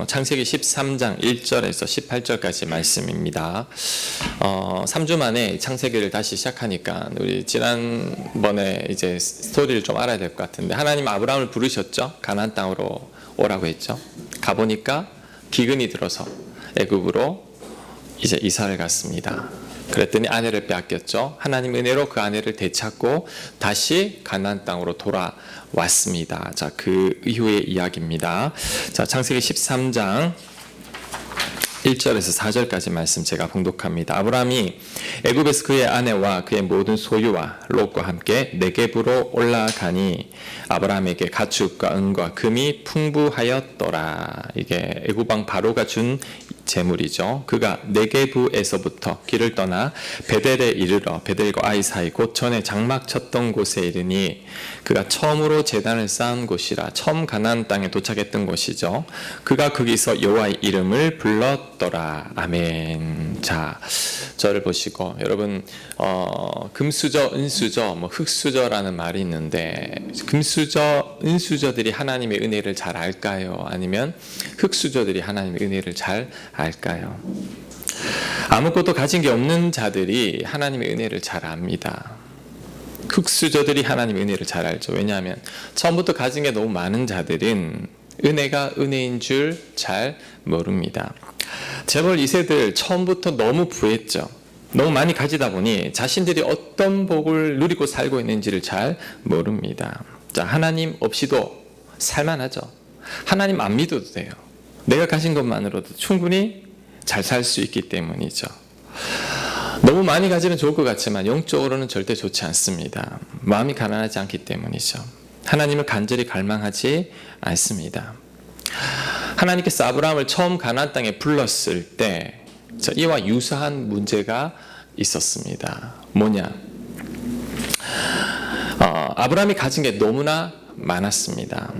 창세기 13장 1절에서 18절까지 말씀입니다. 3주 만에 창세기를 다시 시작하니까 우리 지난번에 이제 스토리를 좀 알아야 될 것 같은데, 하나님 아브라함을 부르셨죠. 가나안 땅으로 오라고 했죠. 가보니까 기근이 들어서 애굽으로 이제 이사를 갔습니다. 그랬더니 아내를 빼앗겼죠. 하나님 은혜로 그 아내를 되찾고 다시 가나안 땅으로 돌아왔습니다. 자, 그 이후의 이야기입니다. 자, 창세기 13장 1절에서 4절까지 말씀 제가 봉독합니다. 아브라함이 애굽에서 그의 아내와 그의 모든 소유와 롯과 함께 네겝으로 올라가니 아브라함에게 가축과 은과 금이 풍부하였더라. 이게 애굽 왕 바로가 준 재물이죠. 그가 네겝에서부터 길을 떠나 베델에 이르러 베델과 아이 사이 곧 전에 장막 쳤던 곳에 이르니 그가 처음으로 제단을 쌓은 곳이라 처음 가나안 땅에 도착했던 곳이죠. 그가 거기서 여호와의 이름을 불렀더라. 아멘. 자, 저를 보시고 여러분, 금수저, 은수저, 흙수저라는 말이 있는데, 금수저, 은수저들이 하나님의 은혜를 잘 알까요? 아니면 흙수저들이 하나님의 은혜를 잘 알까요? 아무것도 가진 게 없는 자들이 하나님의 은혜를 잘 압니다. 흙수저들이 하나님의 은혜를 잘 알죠. 왜냐하면 처음부터 가진 게 너무 많은 자들은 은혜가 은혜인 줄 잘 모릅니다. 재벌 2세들 처음부터 너무 부했죠. 너무 많이 가지다 보니 자신들이 어떤 복을 누리고 살고 있는지를 잘 모릅니다. 자, 하나님 없이도 살만하죠. 하나님 안 믿어도 돼요. 내가 가진 것만으로도 충분히 잘 살 수 있기 때문이죠. 너무 많이 가지면 좋을 것 같지만 영적으로는 절대 좋지 않습니다. 마음이 가난하지 않기 때문이죠. 하나님을 간절히 갈망하지 않습니다. 하나님께서 아브라함을 처음 가나안 땅에 불렀을 때 이와 유사한 문제가 있었습니다. 뭐냐? 아브라함이 가진 게 너무나 많았습니다.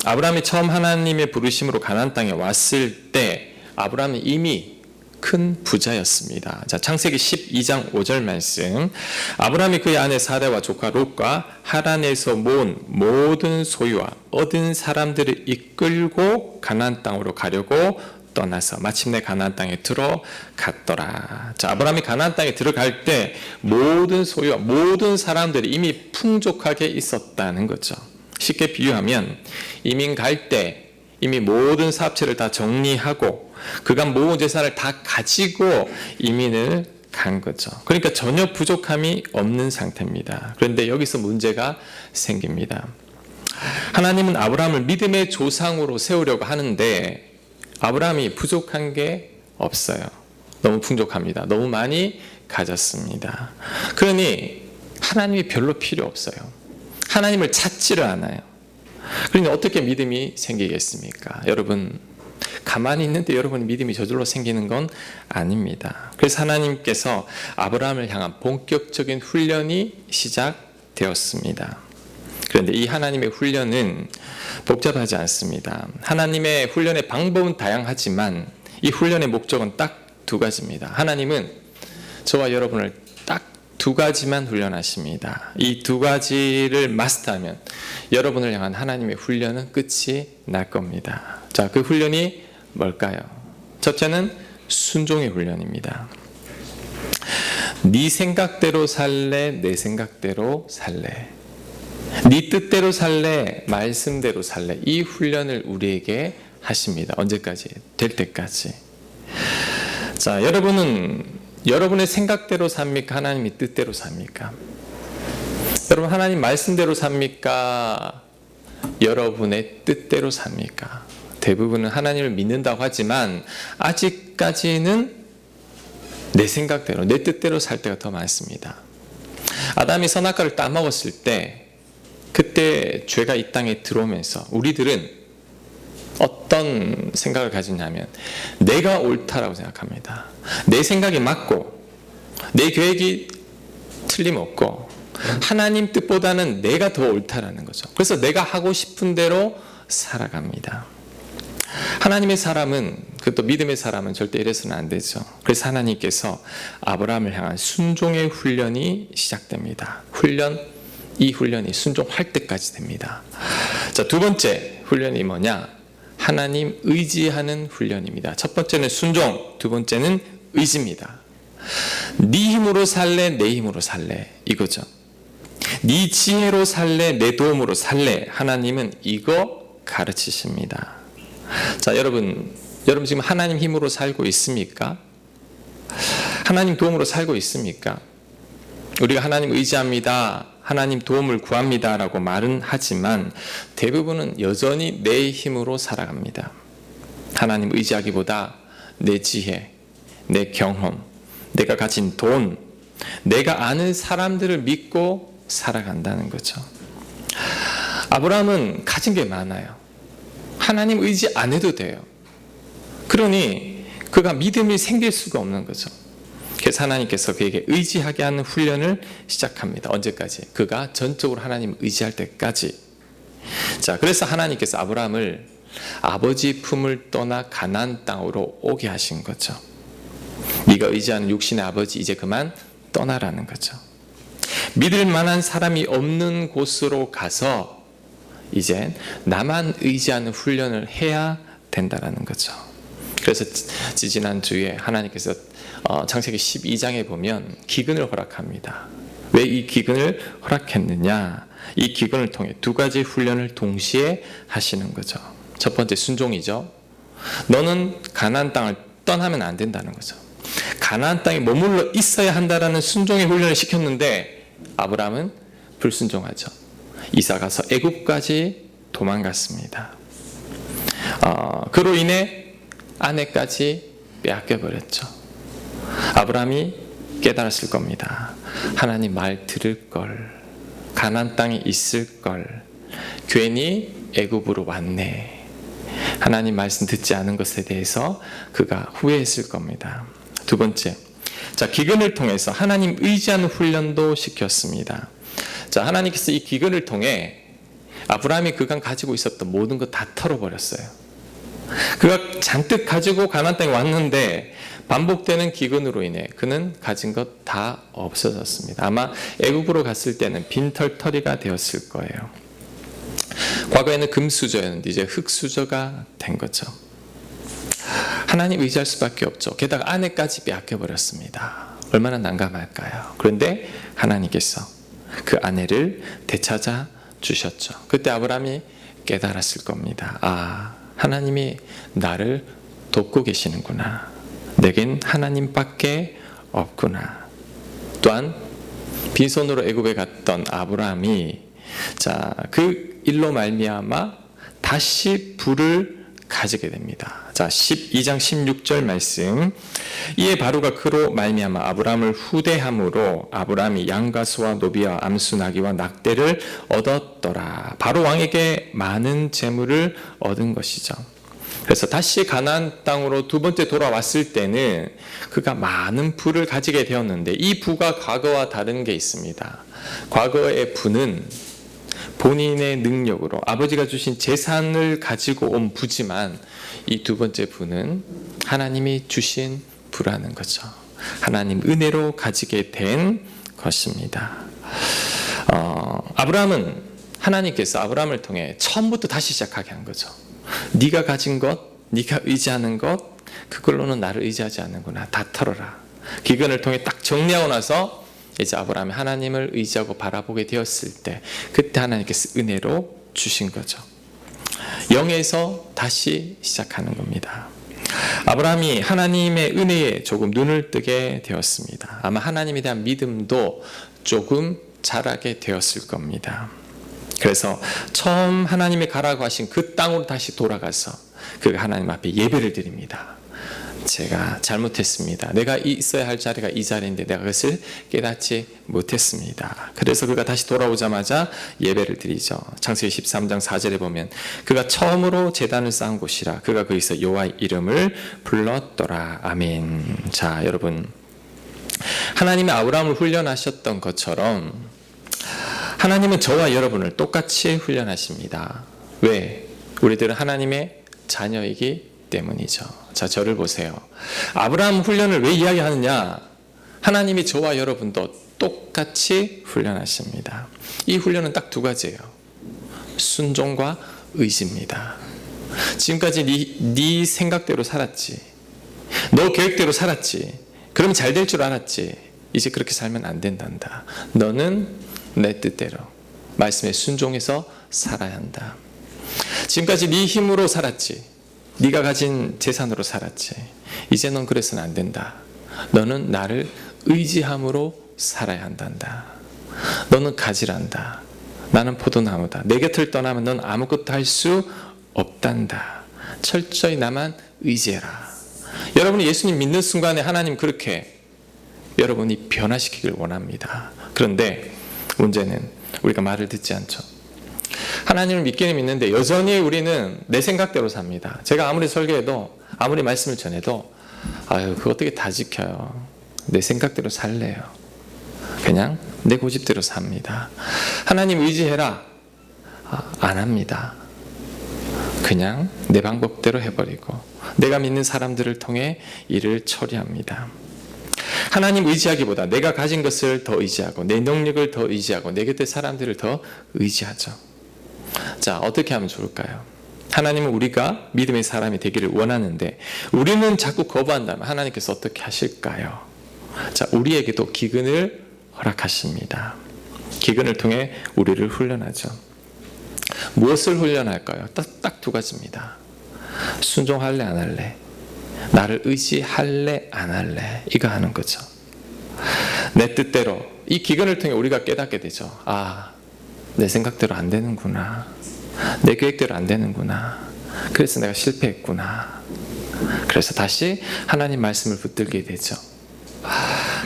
아브라함이 처음 하나님의 부르심으로 가나안 땅에 왔을 때 아브라함은 이미 큰 부자였습니다. 자, 창세기 12장 5절 말씀. 아브라함이 그의 아내 사레와 조카 롯과 하란에서 모은 모든 소유와 얻은 사람들을 이끌고 가나안 땅으로 가려고 떠나서 마침내 가나안 땅에 들어갔더라. 자, 아브라함이 가나안 땅에 들어갈 때 모든 소유와 모든 사람들이 이미 풍족하게 있었다는 거죠. 쉽게 비유하면 이민 갈 때 이미 모든 사업체를 다 정리하고 그간 모은 재산을 다 가지고 이민을 간 거죠. 그러니까 전혀 부족함이 없는 상태입니다. 그런데 여기서 문제가 생깁니다. 하나님은 아브라함을 믿음의 조상으로 세우려고 하는데 아브라함이 부족한 게 없어요. 너무 풍족합니다. 너무 많이 가졌습니다. 그러니 하나님이 별로 필요 없어요. 하나님을 찾지를 않아요. 그러니 어떻게 믿음이 생기겠습니까? 여러분, 가만히 있는데 여러분의 믿음이 저절로 생기는 건 아닙니다. 그래서 하나님께서 아브라함을 향한 본격적인 훈련이 시작되었습니다. 그런데 이 하나님의 훈련은 복잡하지 않습니다. 하나님의 훈련의 방법은 다양하지만 이 훈련의 목적은 딱 두 가지입니다. 하나님은 저와 여러분을 딱 두 가지만 훈련하십니다. 이 두 가지를 마스터하면 여러분을 향한 하나님의 훈련은 끝이 날 겁니다. 자, 그 훈련이 뭘까요? 첫째는 순종의 훈련입니다. 네 생각대로 살래, 내 생각대로 살래. 네 뜻대로 살래, 말씀대로 살래. 이 훈련을 우리에게 하십니다. 언제까지? 될 때까지. 자, 여러분은 여러분의 생각대로 삽니까? 하나님의 뜻대로 삽니까? 여러분, 하나님 말씀대로 삽니까? 여러분의 뜻대로 삽니까? 대부분은 하나님을 믿는다고 하지만 아직까지는 내 생각대로, 내 뜻대로 살 때가 더 많습니다. 아담이 선악과를 따먹었을 때 그때 죄가 이 땅에 들어오면서 우리들은 어떤 생각을 가지냐면 내가 옳다라고 생각합니다. 내 생각이 맞고 내 계획이 틀림없고 하나님 뜻보다는 내가 더 옳다라는 거죠. 그래서 내가 하고 싶은 대로 살아갑니다. 하나님의 사람은, 그것도 믿음의 사람은 절대 이래서는 안 되죠. 그래서 하나님께서 아브라함을 향한 순종의 훈련이 시작됩니다. 이 훈련이 순종할 때까지 됩니다. 자, 두 번째 훈련이 뭐냐? 하나님 의지하는 훈련입니다. 첫 번째는 순종, 두 번째는 의지입니다. 네 힘으로 살래, 내 힘으로 살래, 이거죠. 네 지혜로 살래, 내 도움으로 살래, 하나님은 이거 가르치십니다. 자, 여러분 지금 하나님 힘으로 살고 있습니까? 하나님 도움으로 살고 있습니까? 우리가 하나님 의지합니다, 하나님 도움을 구합니다 라고 말은 하지만 대부분은 여전히 내 힘으로 살아갑니다. 하나님 의지하기보다 내 지혜, 내 경험, 내가 가진 돈, 내가 아는 사람들을 믿고 살아간다는 거죠. 아브라함은 가진 게 많아요. 하나님 의지 안 해도 돼요. 그러니 그가 믿음이 생길 수가 없는 거죠. 그래서 하나님께서 그에게 의지하게 하는 훈련을 시작합니다. 언제까지? 그가 전적으로 하나님 의지할 때까지. 자, 그래서 하나님께서 아브라함을 아버지 품을 떠나 가나안 땅으로 오게 하신 거죠. 네가 의지하는 육신의 아버지 이제 그만 떠나라는 거죠. 믿을 만한 사람이 없는 곳으로 가서 이제 나만 의지하는 훈련을 해야 된다라는 거죠. 그래서 지지난주에 하나님께서 창세기 12장에 보면 기근을 허락합니다. 왜 이 기근을 허락했느냐? 이 기근을 통해 두 가지 훈련을 동시에 하시는 거죠. 첫 번째 순종이죠. 너는 가나안 땅을 떠나면 안 된다는 거죠. 가나안 땅에 머물러 있어야 한다라는 순종의 훈련을 시켰는데 아브라함은 불순종하죠. 이사 가서 애굽까지 도망갔습니다. 그로 인해 아내까지 빼앗겨버렸죠. 아브라함이 깨달았을 겁니다. 하나님 말 들을 걸, 가나안 땅에 있을 걸, 괜히 애굽으로 왔네. 하나님 말씀 듣지 않은 것에 대해서 그가 후회했을 겁니다. 두 번째, 자, 기근을 통해서 하나님 의지하는 훈련도 시켰습니다. 자, 하나님께서 이 기근을 통해 아브라함이 그간 가지고 있었던 모든 것 다 털어버렸어요. 그가 잔뜩 가지고 가나안 땅에 왔는데 반복되는 기근으로 인해 그는 가진 것 다 없어졌습니다. 아마 애굽으로 갔을 때는 빈털터리가 되었을 거예요. 과거에는 금수저였는데 이제 흙수저가 된 거죠. 하나님 의지할 수밖에 없죠. 게다가 아내까지 빼앗겨버렸습니다. 얼마나 난감할까요? 그런데 하나님께서 그 아내를 되찾아 주셨죠. 그때 아브라함이 깨달았을 겁니다. 아, 하나님이 나를 돕고 계시는구나. 내겐 하나님밖에 없구나. 또한 빈손으로 애굽에 갔던 아브라함이 그 일로 말미암아 다시 부를 가지게 됩니다. 자, 12장 16절 말씀. 이에 바로가 그로 말미암아 아브라함을 후대함으로 아브라함이 양과 소와 노비와 암수 나귀와 낙대를 얻었더라. 바로 왕에게 많은 재물을 얻은 것이죠. 그래서 다시 가나안 땅으로 두 번째 돌아왔을 때는 그가 많은 부를 가지게 되었는데 이 부가 과거와 다른 게 있습니다. 과거의 부는 본인의 능력으로 아버지가 주신 재산을 가지고 온 부지만 이 두 번째 부는 하나님이 주신 부라는 거죠. 하나님 은혜로 가지게 된 것입니다. 아브라함은 하나님께서 아브라함을 통해 처음부터 다시 시작하게 한 거죠. 네가 가진 것, 네가 의지하는 것, 그걸로는 나를 의지하지 않는구나. 다 털어라. 기근을 통해 딱 정리하고 나서 이제 아브라함이 하나님을 의지하고 바라보게 되었을 때 그때 하나님께서 은혜로 주신 거죠. 0에서 다시 시작하는 겁니다. 아브라함이 하나님의 은혜에 조금 눈을 뜨게 되었습니다. 아마 하나님에 대한 믿음도 조금 자라게 되었을 겁니다. 그래서 처음 하나님이 가라고 하신 그 땅으로 다시 돌아가서 그가 하나님 앞에 예배를 드립니다. 제가 잘못했습니다. 내가 있어야 할 자리가 이 자리인데 내가 그것을 깨닫지 못했습니다. 그래서 그가 다시 돌아오자마자 예배를 드리죠. 창세기 13장 4절에 보면 그가 처음으로 제단을 쌓은 곳이라 그가 거기서 여호와의 이름을 불렀더라. 아멘. 자, 여러분, 하나님이 아브라함을 훈련하셨던 것처럼 하나님은 저와 여러분을 똑같이 훈련하십니다. 왜? 우리들은 하나님의 자녀이기 때문이죠. 자, 저를 보세요. 아브라함 훈련을 왜 이야기하느냐? 하나님이 저와 여러분도 똑같이 훈련하십니다. 이 훈련은 딱 두 가지예요. 순종과 의지입니다. 지금까지 네 생각대로 살았지. 너 계획대로 살았지. 그러면 잘 될 줄 알았지. 이제 그렇게 살면 안 된단다. 너는 내 뜻대로 말씀에 순종해서 살아야 한다. 지금까지 네 힘으로 살았지. 네가 가진 재산으로 살았지. 이제 넌 그래서는 안 된다. 너는 나를 의지함으로 살아야 한단다. 너는 가지란다. 나는 포도나무다. 내 곁을 떠나면 넌 아무것도 할 수 없단다. 철저히 나만 의지해라. 여러분이 예수님 믿는 순간에 하나님 그렇게 여러분이 변화시키길 원합니다. 그런데 문제는 우리가 말을 듣지 않죠. 하나님을 믿기는 믿는데 여전히 우리는 내 생각대로 삽니다. 제가 아무리 설교해도 아무리 말씀을 전해도 그거 어떻게 다 지켜요. 내 생각대로 살래요. 그냥 내 고집대로 삽니다. 하나님 의지해라. 안 합니다. 그냥 내 방법대로 해버리고 내가 믿는 사람들을 통해 일을 처리합니다. 하나님 의지하기보다 내가 가진 것을 더 의지하고 내 능력을 더 의지하고 내 곁에 사람들을 더 의지하죠. 자, 어떻게 하면 좋을까요? 하나님은 우리가 믿음의 사람이 되기를 원하는데 우리는 자꾸 거부한다면 하나님께서 어떻게 하실까요? 자, 우리에게도 기근을 허락하십니다. 기근을 통해 우리를 훈련하죠. 무엇을 훈련할까요? 딱 두 가지입니다. 순종할래 안 할래? 나를 의지할래 안 할래? 이거 하는 거죠. 내 뜻대로 이 기근을 통해 우리가 깨닫게 되죠. 내 생각대로 안 되는구나. 내 계획대로 안 되는구나. 그래서 내가 실패했구나. 그래서 다시 하나님 말씀을 붙들게 되죠.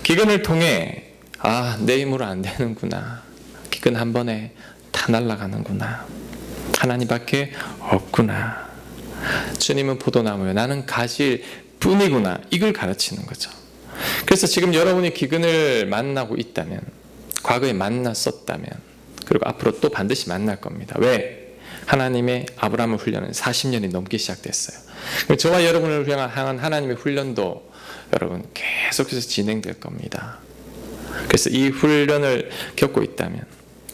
기근을 통해 내 힘으로 안 되는구나. 기근 한 번에 다 날아가는구나. 하나님밖에 없구나. 주님은 포도나무요. 나는 가지일 뿐이구나. 이걸 가르치는 거죠. 그래서 지금 여러분이 기근을 만나고 있다면, 과거에 만났었다면, 그리고 앞으로 또 반드시 만날 겁니다. 왜? 하나님의 아브라함을 훈련은 40년이 넘게 시작됐어요. 저와 여러분을 향한 하나님의 훈련도 여러분 계속해서 진행될 겁니다. 그래서 이 훈련을 겪고 있다면,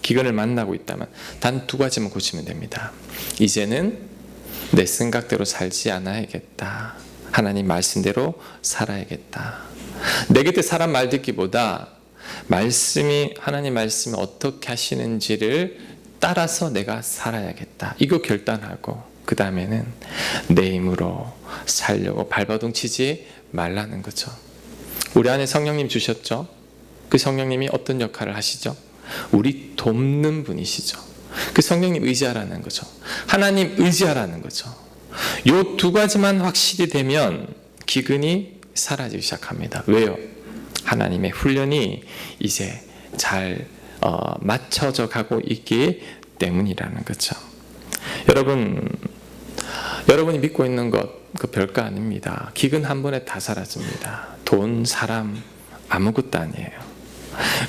기근을 만나고 있다면 단 두 가지만 고치면 됩니다. 이제는 내 생각대로 살지 않아야겠다. 하나님 말씀대로 살아야겠다. 내 곁에 사람 말 듣기보다 하나님 말씀이 어떻게 하시는지를 따라서 내가 살아야겠다. 이거 결단하고 그 다음에는 내 힘으로 살려고 발버둥 치지 말라는 거죠. 우리 안에 성령님 주셨죠? 그 성령님이 어떤 역할을 하시죠? 우리 돕는 분이시죠. 그 성령님 의지하라는 거죠. 하나님 의지하라는 거죠. 요 두 가지만 확실히 되면 기근이 사라지기 시작합니다. 왜요? 하나님의 훈련이 이제 잘 맞춰져 가고 있기 때문이라는 거죠. 여러분이 믿고 있는 것 그 별거 아닙니다. 기근 한 번에 다 사라집니다. 돈, 사람 아무것도 아니에요.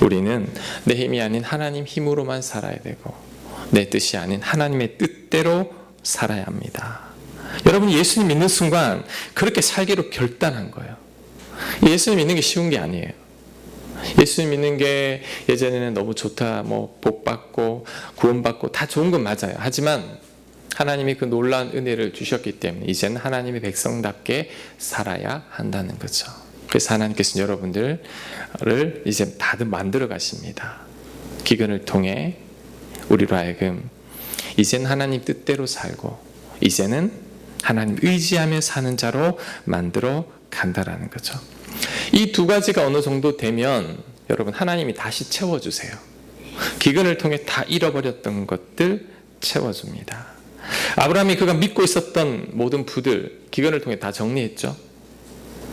우리는 내 힘이 아닌 하나님 힘으로만 살아야 되고 내 뜻이 아닌 하나님의 뜻대로 살아야 합니다. 여러분이 예수님 믿는 순간 그렇게 살기로 결단한 거예요. 예수님 믿는 게 쉬운 게 아니에요. 예수님 믿는 게 예전에는 너무 좋다, 복받고 구원받고 다 좋은 건 맞아요. 하지만 하나님이 그 놀라운 은혜를 주셨기 때문에 이제는 하나님의 백성답게 살아야 한다는 거죠. 그래서 하나님께서는 여러분들을 이제 다들 만들어 가십니다. 기근을 통해 우리로 하여금 이제는 하나님 뜻대로 살고 이제는 하나님 의지하며 사는 자로 만들어 간다라는 거죠. 이 두 가지가 어느 정도 되면 여러분 하나님이 다시 채워주세요. 기근을 통해 다 잃어버렸던 것들 채워줍니다. 아브라함이 그가 믿고 있었던 모든 부들 기근을 통해 다 정리했죠.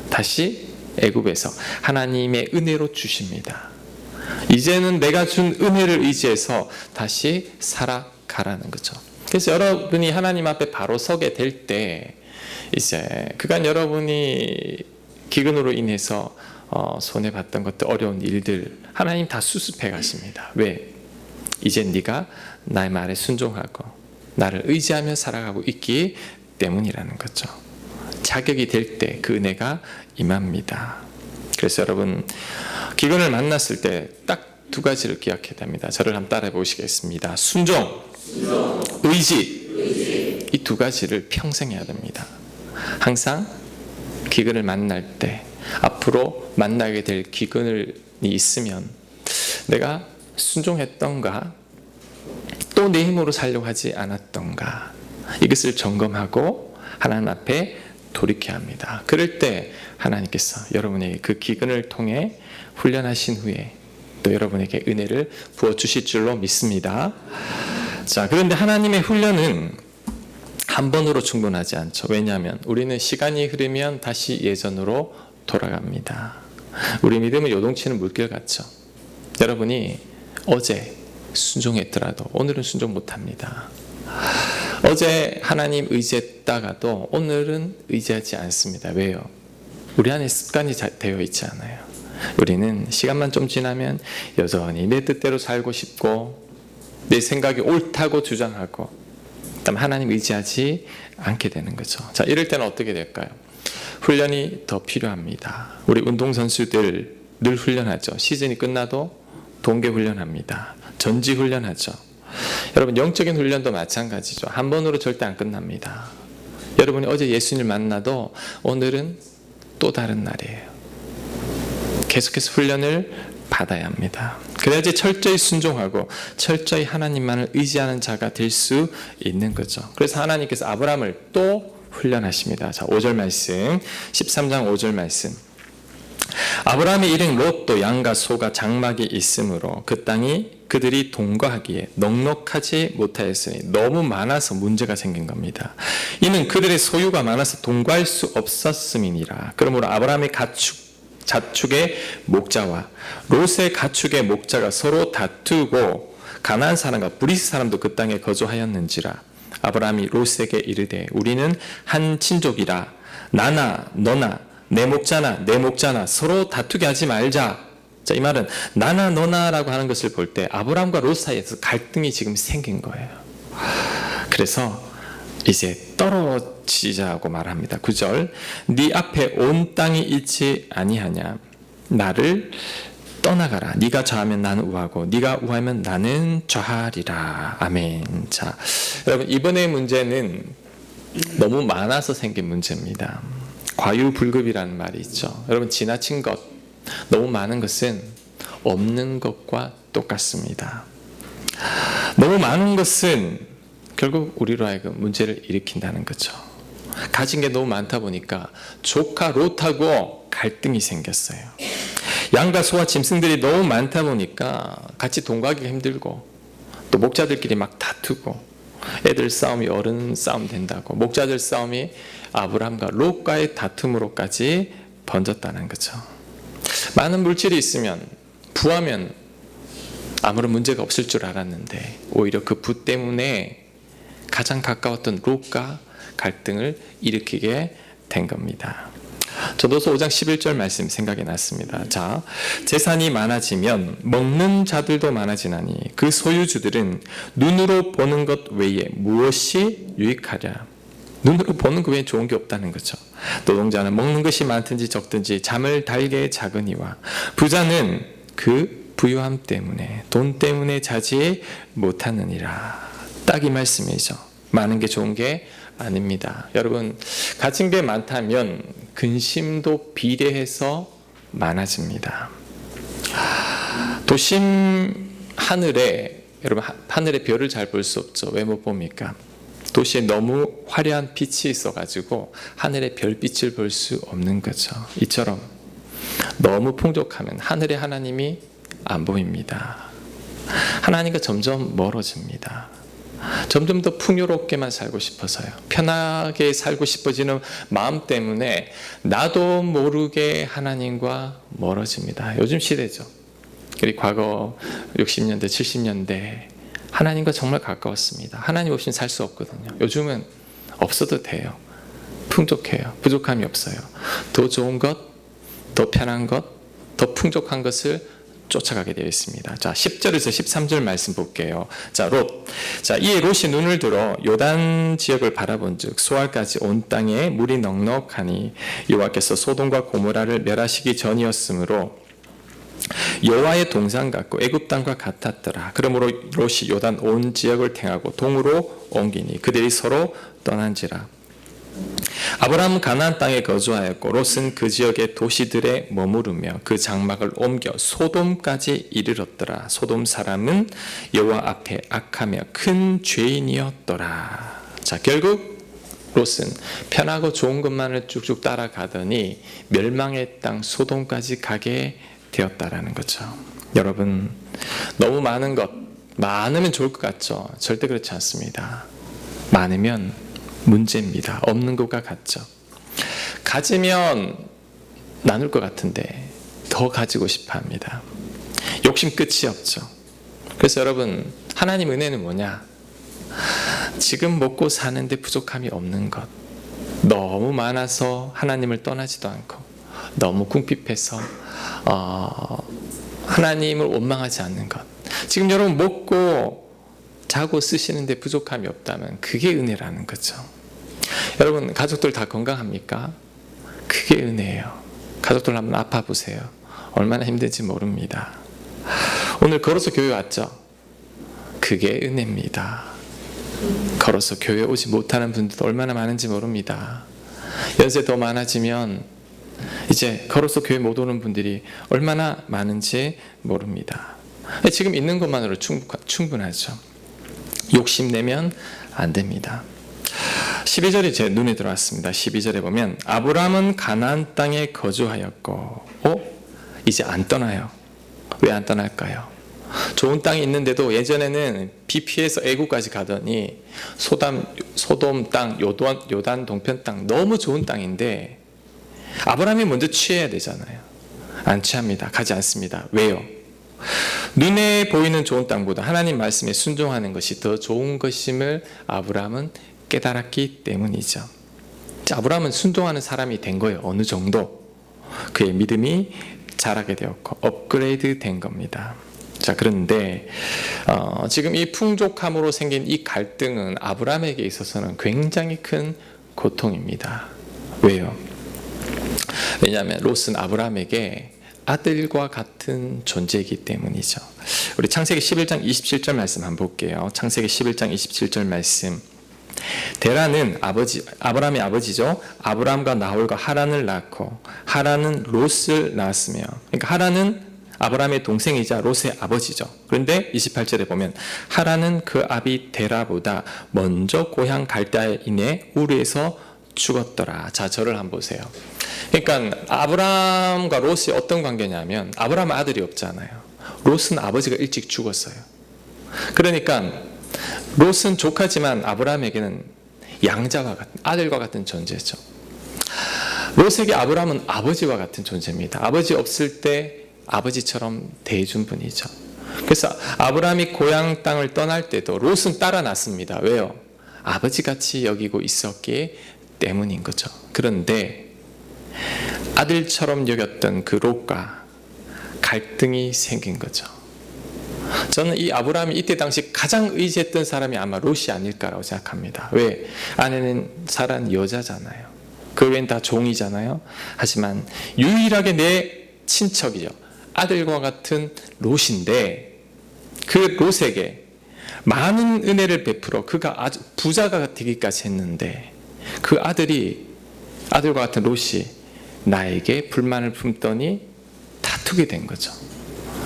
다시 애굽에서 하나님의 은혜로 주십니다. 이제는 내가 준 은혜를 의지해서 다시 살아가라는 거죠. 그래서 여러분이 하나님 앞에 바로 서게 될 때 이제 그간 여러분이 기근으로 인해서 손해봤던 것들, 어려운 일들 하나님 다 수습해 가십니다. 왜? 이제 네가 나의 말에 순종하고 나를 의지하며 살아가고 있기 때문이라는 거죠. 자격이 될 때 그 은혜가 임합니다. 그래서 여러분 기근을 만났을 때 딱 두 가지를 기억해야 됩니다. 저를 한번 따라해 보시겠습니다. 순종, 의지. 이 두 가지를 평생 해야 됩니다. 항상 기근을 만날 때, 앞으로 만나게 될 기근이 있으면 내가 순종했던가, 또 내 힘으로 살려고 하지 않았던가, 이것을 점검하고 하나님 앞에 돌이켜야 합니다. 그럴 때 하나님께서 여러분에게 그 기근을 통해 훈련하신 후에 또 여러분에게 은혜를 부어주실 줄로 믿습니다. 자, 그런데 하나님의 훈련은 한 번으로 충분하지 않죠. 왜냐하면 우리는 시간이 흐르면 다시 예전으로 돌아갑니다. 우리 믿음은 요동치는 물길 같죠. 여러분이 어제 순종했더라도 오늘은 순종 못합니다. 어제 하나님 의지했다가도 오늘은 의지하지 않습니다. 왜요? 우리 안에 습관이 되어 있지 않아요. 우리는 시간만 좀 지나면 여전히 내 뜻대로 살고 싶고 내 생각이 옳다고 주장하고 그다음 하나님 의지하지 않게 되는 거죠. 자, 이럴 때는 어떻게 될까요? 훈련이 더 필요합니다. 우리 운동선수들 늘 훈련하죠. 시즌이 끝나도 동계 훈련합니다. 전지 훈련하죠. 여러분, 영적인 훈련도 마찬가지죠. 한 번으로 절대 안 끝납니다. 여러분이 어제 예수님을 만나도 오늘은 또 다른 날이에요. 계속해서 훈련을 받아야 합니다. 그래야지 철저히 순종하고 철저히 하나님만을 의지하는 자가 될 수 있는 거죠. 그래서 하나님께서 아브라함을 또 훈련하십니다. 자, 5절 말씀, 13장 5절 말씀. 아브라함의 일행 롯도 양과 소가 장막이 있으므로 그 땅이 그들이 동거하기에 넉넉하지 못하였으니 너무 많아서 문제가 생긴 겁니다. 이는 그들의 소유가 많아서 동거할 수 없었음이니라. 그러므로 아브라함의 자축의 목자와 롯의 가축의 목자가 서로 다투고 가나안 사람과 브리스 사람도 그 땅에 거주하였는지라. 아브라함이 롯에게 이르되 우리는 한 친족이라 나나 너나 내 목자나 내 목자나 서로 다투게 하지 말자. 자, 이 말은 나나 너나라고 하는 것을 볼 때 아브라함과 롯 사이에서 갈등이 지금 생긴 거예요. 그래서 이제 떨어지자고 말합니다. 9절. 네 앞에 온 땅이 있지 아니하냐. 나를 떠나가라. 네가 좌하면 나는 우하고 네가 우하면 나는 좌하리라. 아멘. 자, 여러분, 이번의 문제는 너무 많아서 생긴 문제입니다. 과유불급이라는 말이 있죠. 여러분, 지나친 것, 너무 많은 것은 없는 것과 똑같습니다. 너무 많은 것은 결국 우리로 하여금 문제를 일으킨다는 거죠. 가진 게 너무 많다 보니까 조카 롯하고 갈등이 생겼어요. 양과 소와 짐승들이 너무 많다 보니까 같이 동거하기가 힘들고 또 목자들끼리 막 다투고 애들 싸움이 어른 싸움 된다고 목자들 싸움이 아브람과 롯과의 다툼으로까지 번졌다는 거죠. 많은 물질이 있으면 부하면 아무런 문제가 없을 줄 알았는데 오히려 그 부 때문에 가장 가까웠던 롯과 갈등을 일으키게 된 겁니다. 전도서 5장 11절 말씀 생각이 났습니다. 자, 재산이 많아지면 먹는 자들도 많아지나니 그 소유주들은 눈으로 보는 것 외에 무엇이 유익하랴. 눈으로 보는 것 외에 좋은 게 없다는 거죠. 노동자는 먹는 것이 많든지 적든지 잠을 달게 자거니와 부자는 그 부유함 때문에 돈 때문에 자지 못하느니라. 딱 이 말씀이죠. 많은 게 좋은 게 아닙니다. 여러분, 가진 게 많다면 근심도 비례해서 많아집니다. 도심 하늘에, 여러분, 하늘의 별을 잘 볼 수 없죠. 왜 못 봅니까? 도시에 너무 화려한 빛이 있어가지고 하늘의 별빛을 볼 수 없는 거죠. 이처럼 너무 풍족하면 하늘의 하나님이 안 보입니다. 하나님과 점점 멀어집니다. 점점 더 풍요롭게만 살고 싶어서요. 편하게 살고 싶어지는 마음 때문에 나도 모르게 하나님과 멀어집니다. 요즘 시대죠. 그리고 과거 60년대, 70년대 하나님과 정말 가까웠습니다. 하나님 없이는 살 수 없거든요. 요즘은 없어도 돼요. 풍족해요. 부족함이 없어요. 더 좋은 것, 더 편한 것, 더 풍족한 것을 쫓아가게 되어 있습니다. 자, 10절에서 13절 말씀 볼게요. 자, 롯. 자, 이에 롯이 눈을 들어 요단 지역을 바라본즉 소알까지 온 땅에 물이 넉넉하니 여호와께서 소돔과 고모라를 멸하시기 전이었으므로 여호와의 동상 같고 애굽 땅과 같았더라. 그러므로 롯이 요단 온 지역을 행하고 동으로 옮기니 그들이 서로 떠난지라. 아브라함은 가나안 땅에 거주하였고 롯은 그 지역의 도시들에 머무르며 그 장막을 옮겨 소돔까지 이르렀더라. 소돔 사람은 여호와 앞에 악하며 큰 죄인이었더라. 자, 결국 롯은 편하고 좋은 것만을 쭉쭉 따라가더니 멸망의 땅 소돔까지 가게 되었다라는 거죠. 여러분, 너무 많은 것, 많으면 좋을 것 같죠? 절대 그렇지 않습니다. 많으면 문제입니다. 없는 것과 같죠. 가지면 나눌 것 같은데 더 가지고 싶어 합니다. 욕심 끝이 없죠. 그래서 여러분, 하나님 은혜는 뭐냐? 지금 먹고 사는데 부족함이 없는 것. 너무 많아서 하나님을 떠나지도 않고 너무 궁핍해서 하나님을 원망하지 않는 것. 지금 여러분 먹고 자고 쓰시는데 부족함이 없다면 그게 은혜라는 거죠. 여러분, 가족들 다 건강합니까? 그게 은혜예요. 가족들 한번 아파 보세요. 얼마나 힘든지 모릅니다. 오늘 걸어서 교회 왔죠? 그게 은혜입니다. 걸어서 교회 오지 못하는 분들도 얼마나 많은지 모릅니다. 연세 더 많아지면 이제 걸어서 교회 못 오는 분들이 얼마나 많은지 모릅니다. 지금 있는 것만으로 충분하죠. 욕심내면 안 됩니다. 12절이 제 눈에 들어왔습니다. 12절에 보면 아브라함은 가나안 땅에 거주하였고 이제 안 떠나요. 왜 안 떠날까요? 좋은 땅이 있는데도 예전에는 비 피해서 애굽까지 가더니 소돔 땅, 요단 동편 땅 너무 좋은 땅인데 아브라함이 먼저 취해야 되잖아요. 안 취합니다. 가지 않습니다. 왜요? 눈에 보이는 좋은 땅보다 하나님 말씀에 순종하는 것이 더 좋은 것임을 아브라함은 깨달았기 때문이죠. 아브라함은 순종하는 사람이 된 거예요. 어느 정도 그의 믿음이 자라게 되었고 업그레이드 된 겁니다. 자, 그런데 지금 이 풍족함으로 생긴 이 갈등은 아브라함에게 있어서는 굉장히 큰 고통입니다. 왜요? 왜냐하면 롯은 아브라함에게 아들과 같은 존재이기 때문이죠. 우리 창세기 11장 27절 말씀 한번 볼게요. 창세기 11장 27절 말씀. 데라는 아브라함의 아버지죠. 아브라함과 나홀과 하란을 낳고 하란은 롯을 낳았으며, 그러니까 하란은 아브라함의 동생이자 롯의 아버지죠. 그런데 28절에 보면 하란은 그 아비 데라보다 먼저 고향 갈대아에 인해 우르에서 죽었더라. 자, 저를 한번 보세요. 그러니까 아브라함과 롯이 어떤 관계냐면 아브라함은 아들이 없잖아요. 롯은 아버지가 일찍 죽었어요. 그러니까 롯은 조카지만 아브라함에게는 양자와 같은, 아들과 같은 존재죠. 롯에게 아브라함은 아버지와 같은 존재입니다. 아버지 없을 때 아버지처럼 대해준 분이죠. 그래서 아브라함이 고향 땅을 떠날 때도 롯은 따라 났습니다. 왜요? 아버지같이 여기고 있었기 때문인 거죠. 그런데 아들처럼 여겼던 그 롯과 갈등이 생긴 거죠. 저는 이 아브라함이 이때 당시 가장 의지했던 사람이 아마 롯이 아닐까라고 생각합니다. 왜? 아내는 사란 여자잖아요. 그 외엔 다 종이잖아요. 하지만 유일하게 내 친척이죠. 아들과 같은 롯인데 그 롯에게 많은 은혜를 베풀어 그가 아주 부자가 되기까지 했는데 그 아들과 같은 롯이 나에게 불만을 품더니 다투게 된 거죠.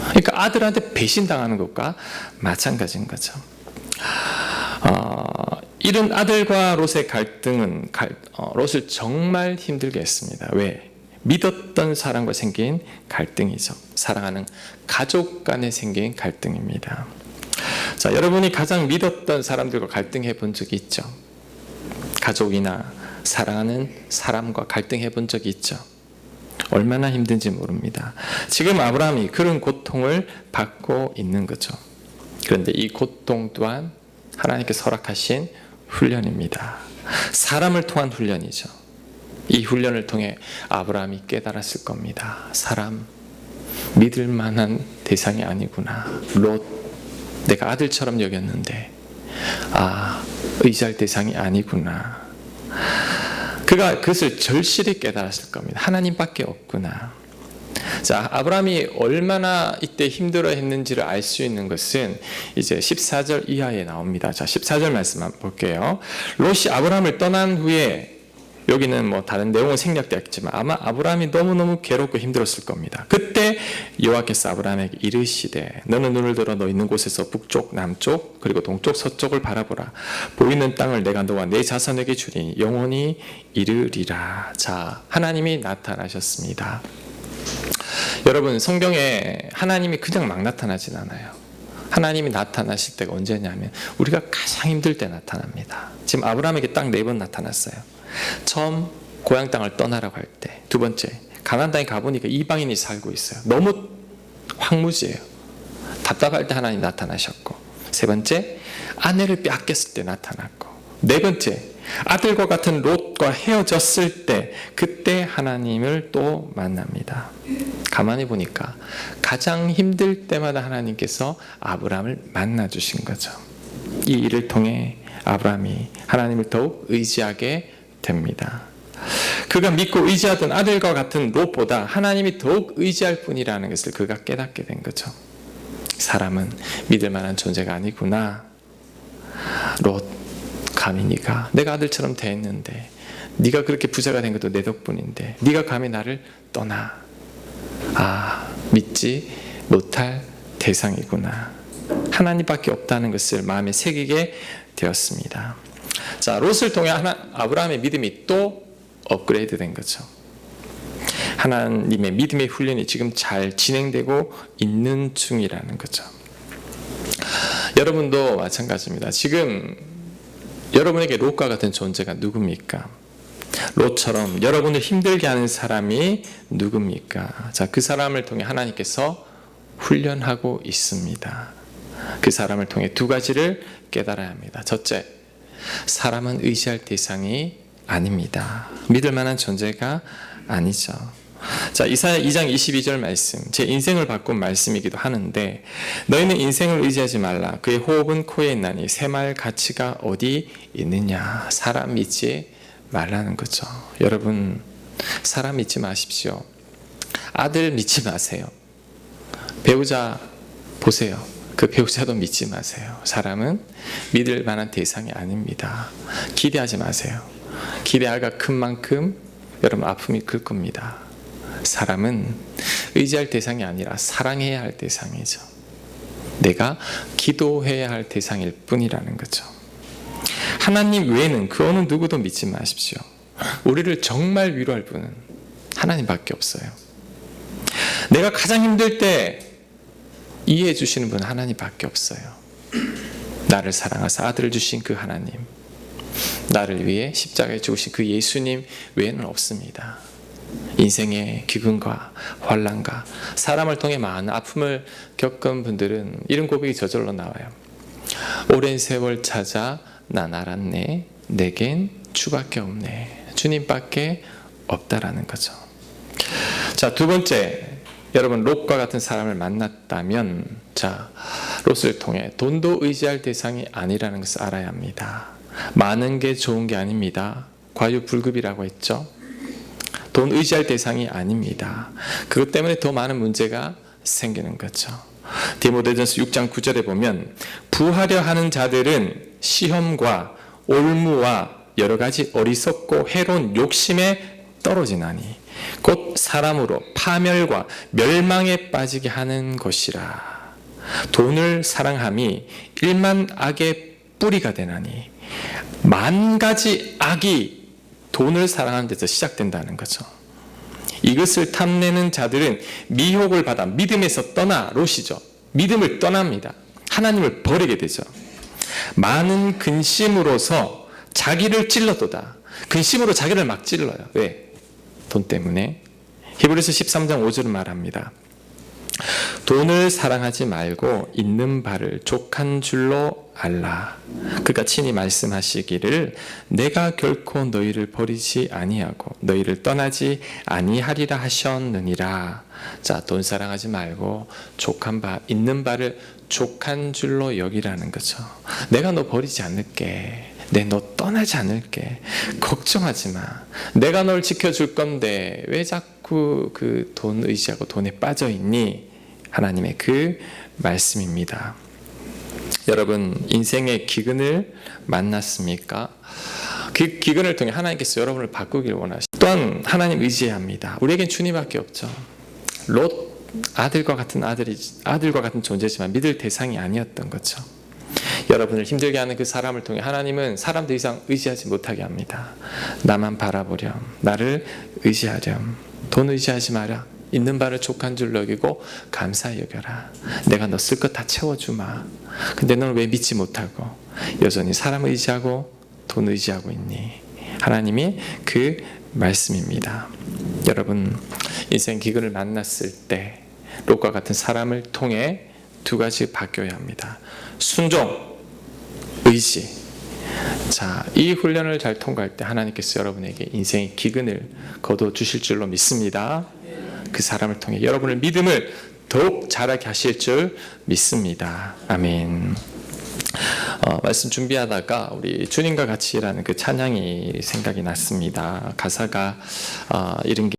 그러니까 아들한테 배신당하는 것과 마찬가지인 거죠. 이런 아들과 롯의 갈등은 롯을 정말 힘들게 했습니다. 왜? 믿었던 사람과 생긴 갈등이죠. 사랑하는 가족 간에 생긴 갈등입니다. 자, 여러분이 가장 믿었던 사람들과 갈등해 본 적이 있죠? 가족이나 사랑하는 사람과 갈등해 본 적이 있죠? 얼마나 힘든지 모릅니다. 지금 아브라함이 그런 고통을 받고 있는 거죠. 그런데 이 고통 또한 하나님께서 허락하신 훈련입니다. 사람을 통한 훈련이죠. 이 훈련을 통해 아브라함이 깨달았을 겁니다. 사람, 믿을 만한 대상이 아니구나. 롯, 내가 아들처럼 여겼는데 의지할 대상이 아니구나. 그가 그것을 절실히 깨달았을 겁니다. 하나님밖에 없구나. 자, 아브라함이 얼마나 이때 힘들어 했는지를 알 수 있는 것은 이제 14절 이하에 나옵니다. 자, 14절 말씀 한번 볼게요. 롯이 아브라함을 떠난 후에, 여기는 뭐 다른 내용은 생략되었지만 아마 아브라함이 너무너무 괴롭고 힘들었을 겁니다. 그때 여호와께서 아브라함에게 이르시되 너는 눈을 들어 너 있는 곳에서 북쪽, 남쪽, 그리고 동쪽, 서쪽을 바라보라. 보이는 땅을 내가 너와 내 자손에게 주리니 영원히 이르리라. 자, 하나님이 나타나셨습니다. 여러분, 성경에 하나님이 그냥 막 나타나진 않아요. 하나님이 나타나실 때가 언제냐면 우리가 가장 힘들 때 나타납니다. 지금 아브라함에게 딱 4번 나타났어요. 처음 고향 땅을 떠나라고 할 때, 두 번째 가나안 땅에 가보니까 이방인이 살고 있어요. 너무 황무지예요. 답답할 때 하나님 나타나셨고, 세 번째 아내를 빼앗겼을 때 나타났고, 네 번째 아들과 같은 롯과 헤어졌을 때, 그때 하나님을 또 만납니다. 가만히 보니까 가장 힘들 때마다 하나님께서 아브라함을 만나주신 거죠. 이 일을 통해 아브라함이 하나님을 더욱 의지하게 됩니다. 그가 믿고 의지하던 아들과 같은 롯보다 하나님이 더욱 의지할 뿐이라는 것을 그가 깨닫게 된 거죠. 사람은 믿을 만한 존재가 아니구나. 롯, 감히 네가 내가 아들처럼 대했는데, 네가 그렇게 부자가 된 것도 내 덕분인데 네가 감히 나를 떠나. 아, 믿지 못할 대상이구나. 하나님밖에 없다는 것을 마음에 새기게 되었습니다. 자, 롯을 통해 아브라함의 믿음이 또 업그레이드 된 거죠. 하나님의 믿음의 훈련이 지금 잘 진행되고 있는 중이라는 거죠. 여러분도 마찬가지입니다. 지금 여러분에게 롯과 같은 존재가 누굽니까? 롯처럼 여러분을 힘들게 하는 사람이 누굽니까? 자, 그 사람을 통해 하나님께서 훈련하고 있습니다. 그 사람을 통해 두 가지를 깨달아야 합니다. 첫째, 사람은 의지할 대상이 아닙니다. 믿을 만한 존재가 아니죠. 자, 이사야 2장 22절 말씀, 제 인생을 바꾼 말씀이기도 하는데, 너희는 인생을 의지하지 말라. 그의 호흡은 코에 있나니 새말 가치가 어디 있느냐. 사람 믿지 말라는 거죠. 여러분, 사람 믿지 마십시오. 아들 믿지 마세요. 배우자 보세요. 그 배우자도 믿지 마세요. 사람은 믿을 만한 대상이 아닙니다. 기대하지 마세요. 기대가 큰 만큼 여러분 아픔이 클 겁니다. 사람은 의지할 대상이 아니라 사랑해야 할 대상이죠. 내가 기도해야 할 대상일 뿐이라는 거죠. 하나님 외에는 그 어느 누구도 믿지 마십시오. 우리를 정말 위로할 분은 하나님밖에 없어요. 내가 가장 힘들 때 이해해 주시는 분은 하나님밖에 없어요. 나를 사랑하사 아들을 주신 그 하나님, 나를 위해 십자가에 죽으신 그 예수님 외에는 없습니다. 인생의 기근과 환난과 사람을 통해 많은 아픔을 겪은 분들은 이런 고백이 저절로 나와요. 오랜 세월 찾아 난 알았네. 내겐 주밖에 없네. 주님밖에 없다라는 거죠. 자, 두 번째, 여러분 롯과 같은 사람을 만났다면, 자, 롯을 통해 돈도 의지할 대상이 아니라는 것을 알아야 합니다. 많은 게 좋은 게 아닙니다. 과유불급이라고 했죠. 돈 의지할 대상이 아닙니다. 그것 때문에 더 많은 문제가 생기는 거죠. 디모데전서 6장 9절에 보면 부하려 하는 자들은 시험과 올무와 여러 가지 어리석고 해로운 욕심에 떨어지나니 곧 사람으로 파멸과 멸망에 빠지게 하는 것이라. 돈을 사랑함이 일만 악의 뿌리가 되나니 만 가지 악이 돈을 사랑하는 데서 시작된다는 거죠. 이것을 탐내는 자들은 미혹을 받아 믿음에서 떠나, 롯이죠. 믿음을 떠납니다. 하나님을 버리게 되죠. 많은 근심으로서 자기를 찔러도다. 근심으로 자기를 막 찔러요. 왜? 돈 때문에. 히브리서 13장 5절은 말합니다. 돈을 사랑하지 말고 있는 바를 족한 줄로 알라. 그가 친히 말씀하시기를 내가 결코 너희를 버리지 아니하고 너희를 떠나지 아니하리라 하셨느니라. 자, 돈 사랑하지 말고 족한 바, 있는 바를 족한 줄로 여기라는 거죠. 내가 너 버리지 않을게. 내 너 떠나지 않을게. 걱정하지 마. 내가 널 지켜줄 건데 왜 자꾸 그 돈 의지하고 돈에 빠져 있니? 하나님의 그 말씀입니다. 여러분, 인생의 기근을 만났습니까? 그 기근을 통해 하나님께서 여러분을 바꾸기를 원하십니다. 또한 하나님 의지해야 합니다. 우리에겐 주님밖에 없죠. 롯 아들과 같은 존재지만 믿을 대상이 아니었던 거죠. 여러분을 힘들게 하는 그 사람을 통해 하나님은 사람 더 이상 의지하지 못하게 합니다. 나만 바라보렴. 나를 의지하렴. 돈 의지하지 마라. 있는 바를 족한 줄 여기고 감사히 여겨라. 내가 너 쓸 것 다 채워주마. 근데 너는 왜 믿지 못하고 여전히 사람 의지하고 돈 의지하고 있니? 하나님이 그 말씀입니다. 여러분, 인생 기근을 만났을 때 롯과 같은 사람을 통해 두 가지 바뀌어야 합니다. 순종, 의지. 자, 이 훈련을 잘 통과할 때 하나님께서 여러분에게 인생의 기근을 거둬 주실 줄로 믿습니다. 그 사람을 통해 여러분의 믿음을 더욱 자라게 하실 줄 믿습니다. 아멘. 말씀 준비하다가 우리 주님과 같이라는 그 찬양이 생각이 났습니다. 가사가 이런 게